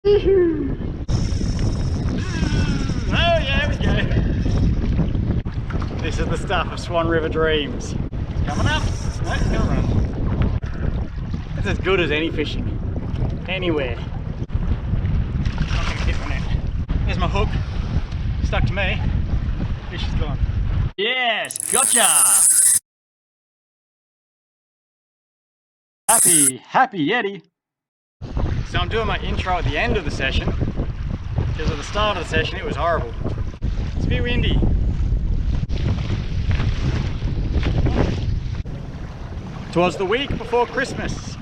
Oh yeah, we go. This is the stuff of Swan River dreams. Coming up. No, it's gonna run. It's as good as any fishing. Anywhere. Not gonna hit on it. There's my hook. Stuck to me. Fish is gone. Yes, gotcha! Happy Yeti. So I'm doing my intro at the end of the session, because at the start of the session it was horrible. It's a bit windy. Twas the week before Christmas,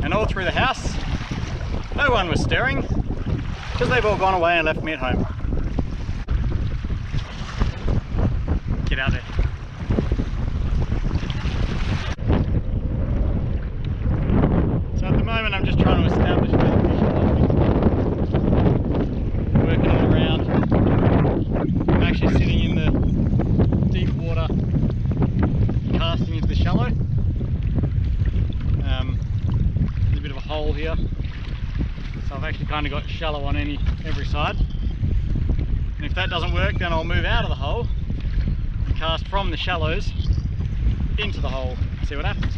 and all through the house, no one was stirring, because they've all gone away and left me at home. Get out there. So at the moment I'm just trying to establish where the fish are going. Working it around. I'm actually sitting in the deep water, casting into the shallow. There's a bit of a hole here, so I've actually kind of got shallow on every side. And if that doesn't work, then I'll move out of the hole and cast from the shallows into the hole. See what happens.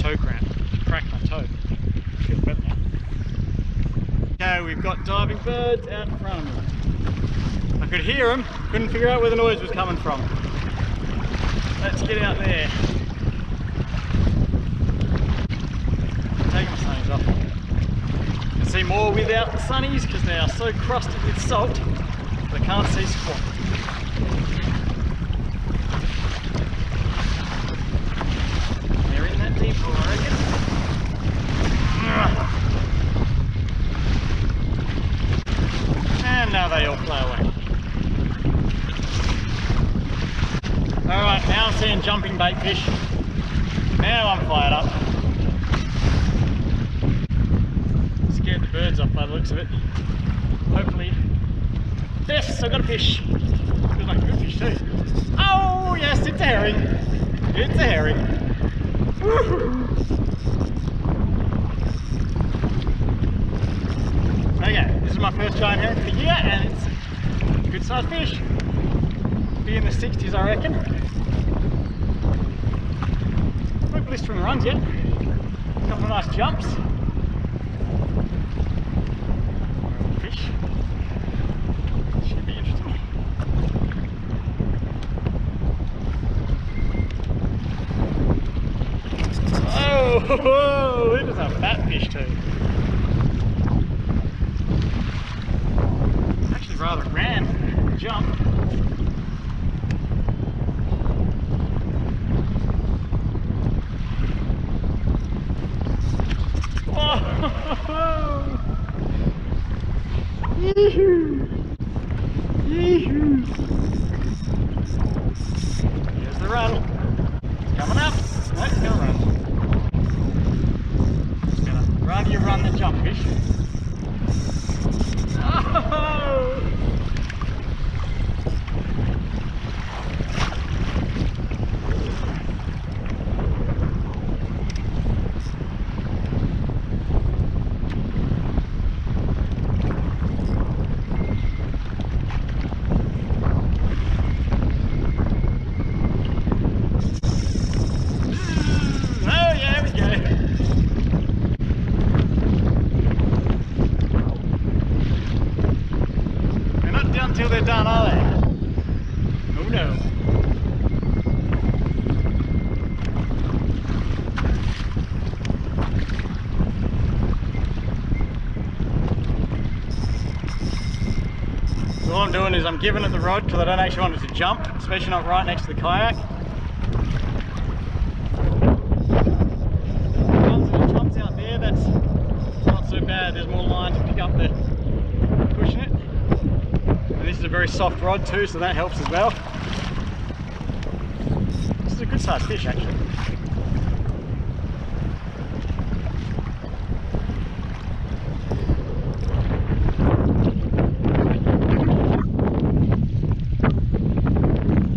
Toe cramp. Cracked my toe. Feels better now. Okay, we've got diving birds out in front of me. I could hear them, couldn't figure out where the noise was coming from. Let's get out there. Taking my sunnies off. You can see more without the sunnies because they are so crusted with salt that I can't see squat. They're in that deep hole, I reckon. And now they all fly away. Alright, now I'm seeing jumping bait fish. Now I'm fired up. Scared the birds off by the looks of it. Hopefully. Yes, I got a fish. Feels like a good fish too. Oh yes, it's a herring. It's a herring. Okay, this is my first giant herring for the year, and it's a good sized fish. Be in the 60s, I reckon. No blistering runs yet. A couple of nice jumps. Fish. Should be interesting. Oh, it is a fat fish too. Actually rather ran jump. Here's the run. Coming up. No, it's gonna run. It's gonna rather you run than jump fish. Oh! Until they're done, are they? Oh no. So all I'm doing is I'm giving it the rod because I don't actually want it to jump, especially not right next to the kayak. Once it jumps out there, that's not so bad. There's more line to pick up the pushing it. And this is a very soft rod too, so that helps as well. This is a good sized fish actually.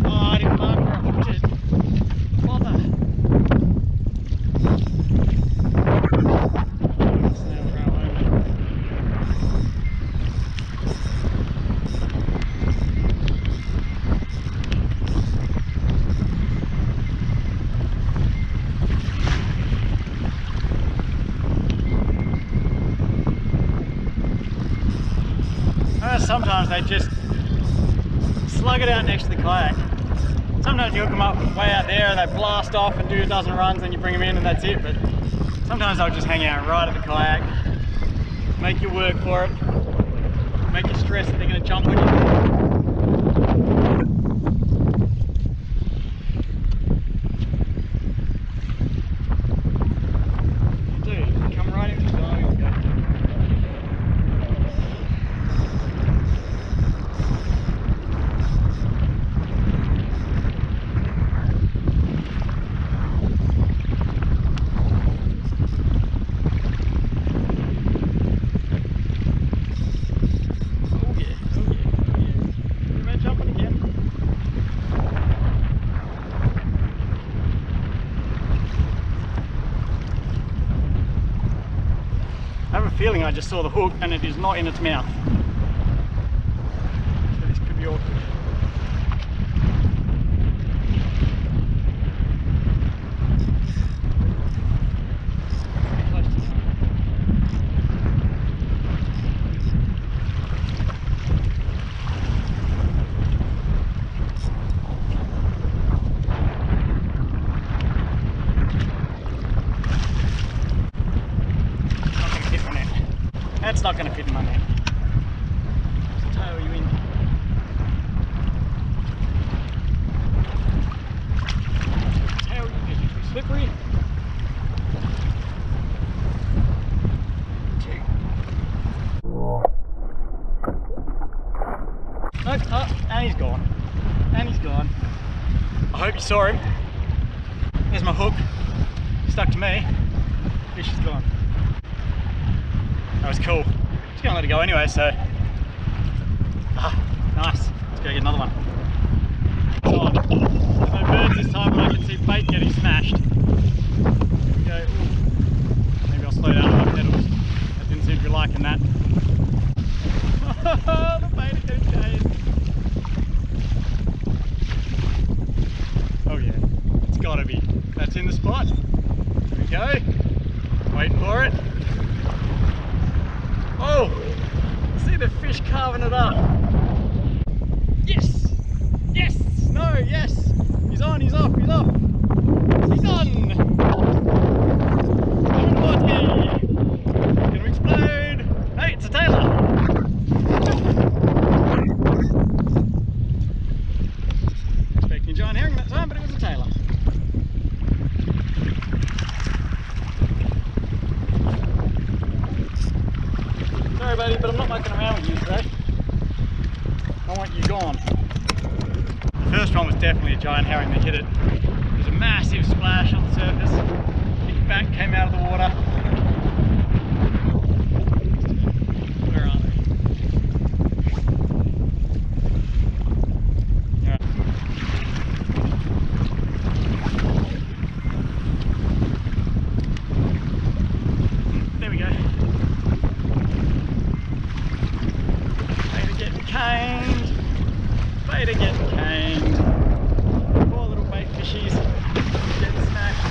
Oh, I didn't mark where I put it. sometimes they just slug it out next to the kayak. Sometimes you hook them up way out there and they blast off and do a dozen runs and you bring them in and that's it. But sometimes they'll just hang out right at the kayak, make you work for it, make you stress that they're going to jump on you. Feeling I just saw the hook and it is not in its mouth. So this could be awkward. Close to time. That's not going to fit in my net. Just tail you in. Tail you in. It's slippery. Two. Nope. Oh, and he's gone. And he's gone. I hope you saw him. There's my hook. Stuck to me. Fish is gone. That was cool. Just gonna let it go anyway, so. Nice. Let's go get another one. Oh, there's no birds this time, but I can see bait getting smashed. Here we go. Ooh. Maybe I'll slow down on my pedals. I didn't seem to be liking that. The bait is getting changed. Oh yeah, it's gotta be. That's in the spot. Here we go. Wait for it. Oh! See the fish carving it up. Yes! Yes! No, yes! He's on, he's off, he's off! He's on! Gonna explode! Hey, it's a tailor! Expecting a giant herring that time, but it was a tailor. Sorry buddy, but I'm not mucking around with you today. I want you gone. The first one was definitely a giant herring that hit it. There was a massive splash on the surface. Big back came out of the water. Where are they? Yeah. There we go. Caned. Bait are getting caned. Poor little bait fishies getting smashed.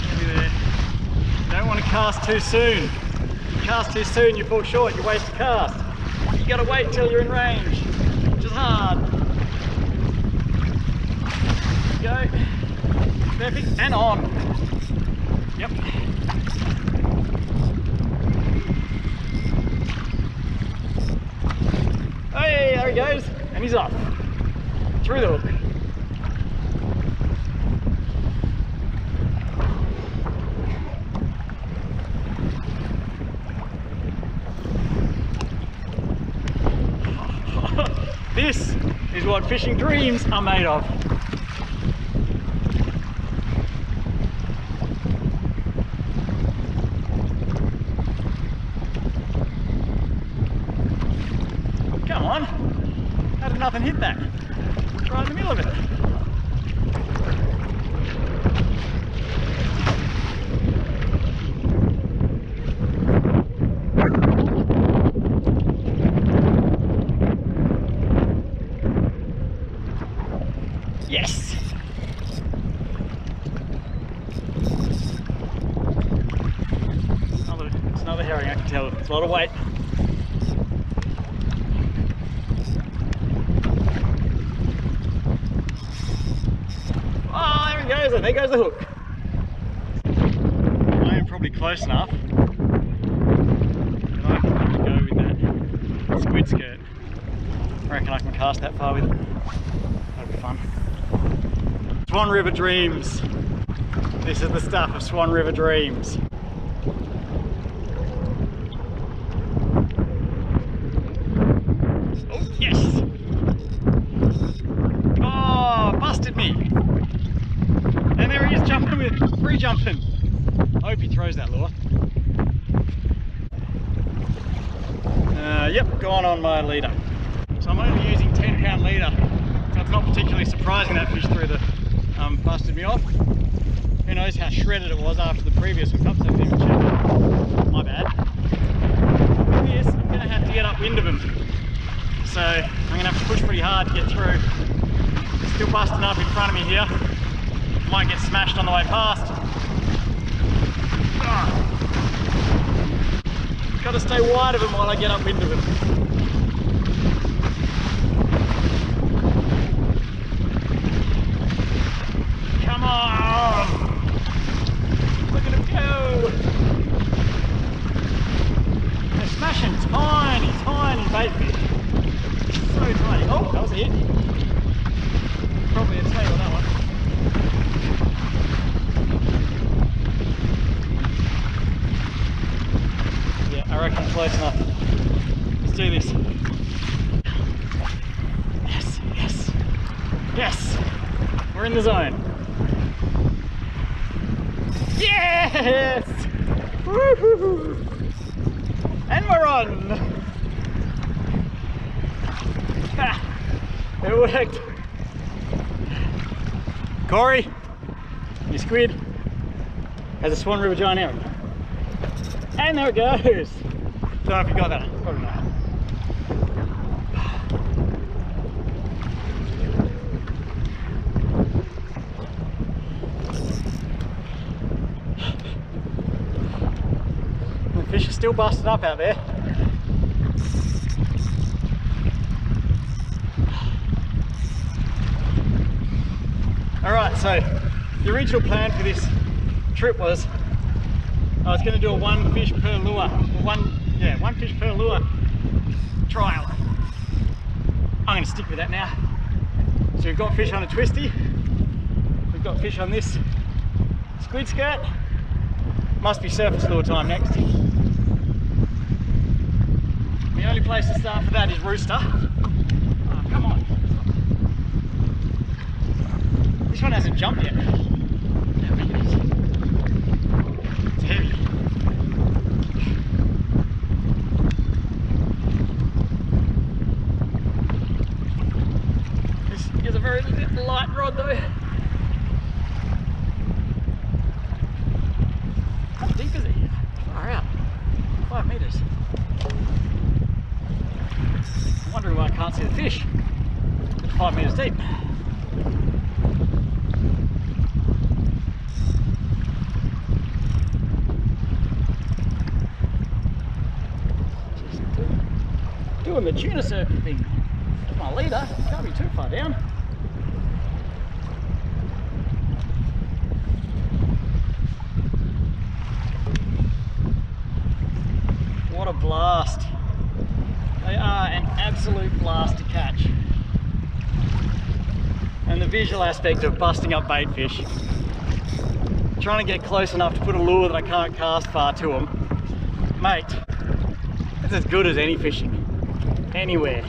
Maybe there. Don't want to cast too soon. If you cast too soon, you fall short, you waste a cast. You gotta wait till you're in range, which is hard. There you go. Perfect, and on. Yep. Hey, there he goes, and he's off. Through the hook. This is what fishing dreams are made of. Come on, how did nothing hit that? Right in the middle of it. Yes! It's a lot of weight. Oh, there he goes, and there goes the hook. I am probably close enough that I can probably go with that squid skirt. I reckon I can cast that far with it. That'll be fun. Swan River Dreams. This is the stuff of Swan River Dreams. Oh, yes! Oh, busted me! And there he is jumping with, free jumping. I hope he throws that lure. Yep, gone on my leader. So I'm only using 10-pound leader, so it's not particularly surprising that fish through the busted me off. Who knows how shredded it was after the previous hookup, so I didn't even check it. My bad. Yes, I'm going to have to get upwind of him. So I'm going to have to push pretty hard to get through. It's still busting up in front of me here. Might get smashed on the way past. Got to stay wide of him while I get upwind of him. Come on! Look at him go! They're smashing tiny, tiny bait fish. So tiny. Oh, that was a hit. Probably a tail on that one. Yeah, I reckon close enough. Let's do this. Yes, yes, yes! We're in the zone. Yes! Woohoo! And we're on! Ha! It worked! Corey, your squid has a Swan River giant herring. And there it goes! Don't know if you got that, probably not. The fish are still busting up out there. Alright, so the original plan for this trip was I was going to do a one fish per lure, one fish per lure trial. I'm going to stick with that now. So we've got fish on a twisty, we've got fish on this squid skirt. Must be surface lure time next. The only place to start for that is Rooster. Oh, come on. This one hasn't jumped yet. How big it is. It's heavy. This is a very light rod though. How deep is it here? Far out. 5 meters. I'm wondering why I can't see the fish. It's 5 meters deep. Doing the tuna surfing thing. That's my leader, can't be too far down. What a blast. They are an absolute blast to catch. And the visual aspect of busting up bait fish. Trying to get close enough to put a lure that I can't cast far to them. Mate, it's as good as any fishing. Anywhere.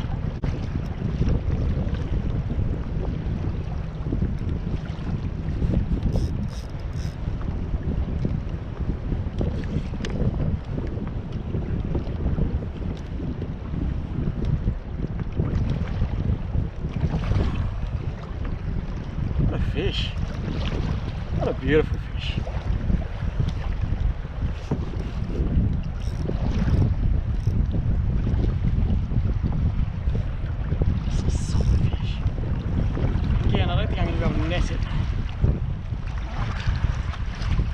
What a fish. What a beautiful fish.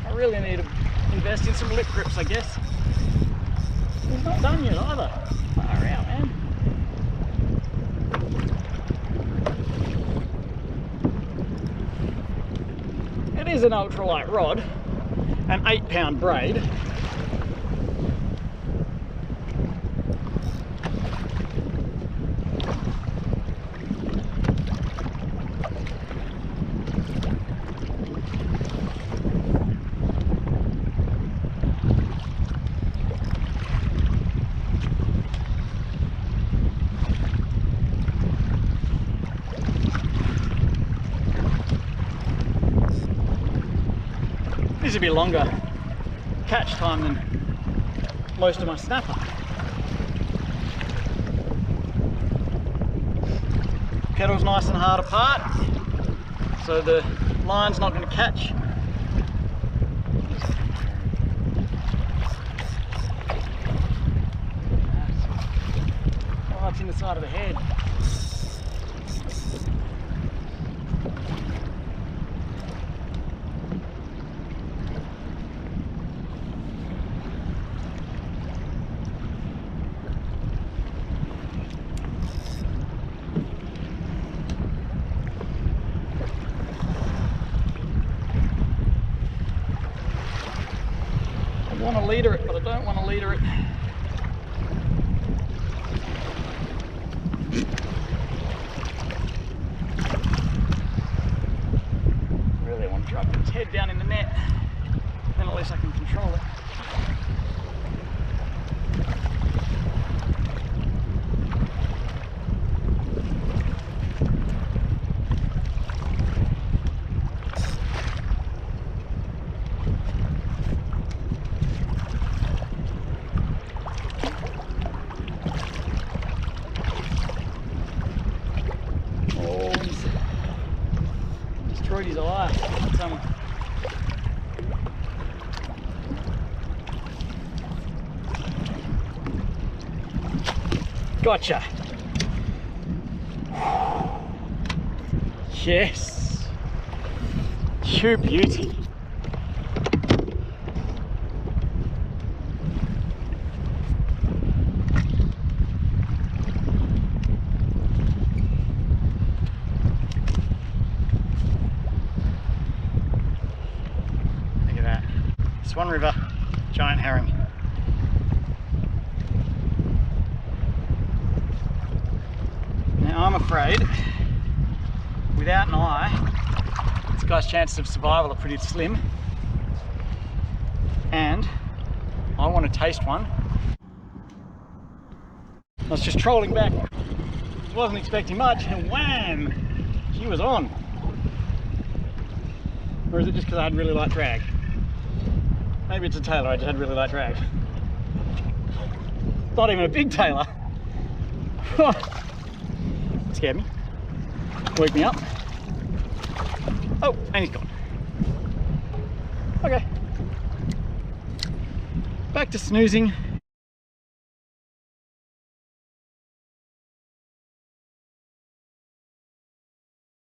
I really need to invest in some lip grips, I guess. done yet either. Far out, man. It is an ultralight rod, an 8-pound braid. This is a bit longer catch time than most of my snapper. Kettle's nice and hard apart, so the line's not going to catch. Oh, it's in the side of the head. I want to leader it, but I don't want to leader it. Really want to drop its head down in the net, then at least I can control it. Destroyed his eye. Gotcha. Yes. You beauty. Swan River, giant herring. Now I'm afraid, without an eye, this guy's chances of survival are pretty slim. And I want to taste one. I was just trolling back, wasn't expecting much, and wham! She was on. Or is it just because I had really light drag? Maybe it's a tailor, I just had really light drag. Not even a big tailor. Scared me. Woke me up. Oh, and he's gone. Okay. Back to snoozing.